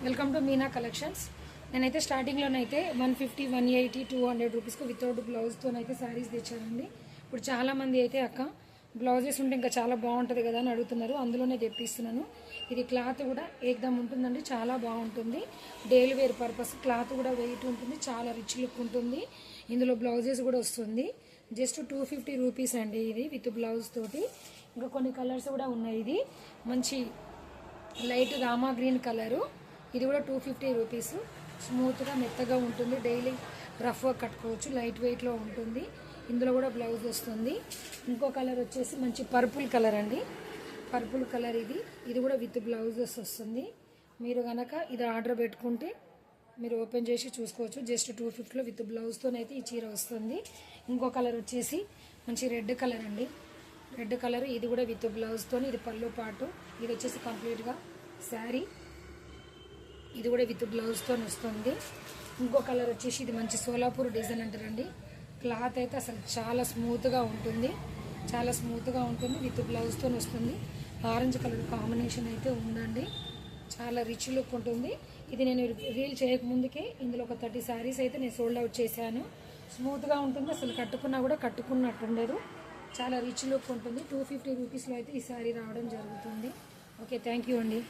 Welcome to Meena collections. నేనైతే స్టార్టింగ్లోనైతే 150, 180, 200 రూపీస్కి without బ్లౌజ్తోనైతే saris తెచ్చానండి. ఇప్పుడు చాలామంది అయితే అక్క బ్లౌజెస్ ఉంటే ఇంకా చాలా బాగుంటుంది కదా అని అడుగుతున్నారు, అందులోనే తెప్పిస్తున్నాను. ఇది క్లాత్ కూడా ఏకదమ్ ఉంటుందండి, చాలా బాగుంటుంది. డైలీ వేర్ పర్పస్ క్లాత్ కూడా వెయిట్ ఉంటుంది, చాలా రిచ్ లుక్ ఉంటుంది. ఇందులో బ్లౌజెస్ కూడా వస్తుంది. జస్ట్ 250 రూపీస్ అండి ఇది విత్ బ్లౌజ్ తోటి. ఇంకా కొన్ని కలర్స్ కూడా ఉన్నాయి. ఇది మంచి లైట్ రామా గ్రీన్ కలరు, ఇది కూడా 250 రూపీస్. స్మూత్గా మెత్తగా ఉంటుంది, డైలీ రఫ్గా కట్టుకోవచ్చు, లైట్ వెయిట్లో ఉంటుంది. ఇందులో కూడా బ్లౌజ్ వస్తుంది. ఇంకో కలర్ వచ్చేసి మంచి పర్పుల్ కలర్ అండి, పర్పుల్ కలర్ ఇది కూడా విత్ బ్లౌజెస్ వస్తుంది. మీరు కనుక ఇది ఆర్డర్ పెట్టుకుంటే మీరు ఓపెన్ చేసి చూసుకోవచ్చు. జస్ట్ 250లో విత్ బ్లౌజ్తోనైతే ఈ చీర వస్తుంది. ఇంకో కలర్ వచ్చేసి మంచి రెడ్ కలర్ అండి, రెడ్ కలర్, ఇది కూడా విత్ బ్లౌజ్తో. ఇది పళ్ళు పాటు, ఇది వచ్చేసి కంప్లీట్గా శారీ, ఇది కూడా విత్ బ్లౌజ్తో వస్తుంది. ఇంకో కలర్ వచ్చేసి ఇది మంచి సోలాపూర్ డిజైన్ అంటారండి. క్లాత్ అయితే అసలు చాలా స్మూత్గా ఉంటుంది, చాలా స్మూత్గా ఉంటుంది, విత్ బ్లౌజ్తో వస్తుంది. ఆరెంజ్ కలర్ కాంబినేషన్ అయితే ఉందండి, చాలా రిచ్ లుక్ ఉంటుంది. ఇది నేను రీల్ చేయకముందుకే ఇందులో ఒక 30 శారీస్ అయితే నేను సోల్డ్ అవుట్ చేశాను. స్మూత్గా ఉంటుంది, అసలు కట్టుకున్నా కూడా కట్టుకున్నట్టు ఉండదు, చాలా రిచ్ లుక్ ఉంటుంది. 250 రూపీస్లో అయితే ఈ శారీ రావడం జరుగుతుంది. ఓకే, థ్యాంక్ యూ అండి.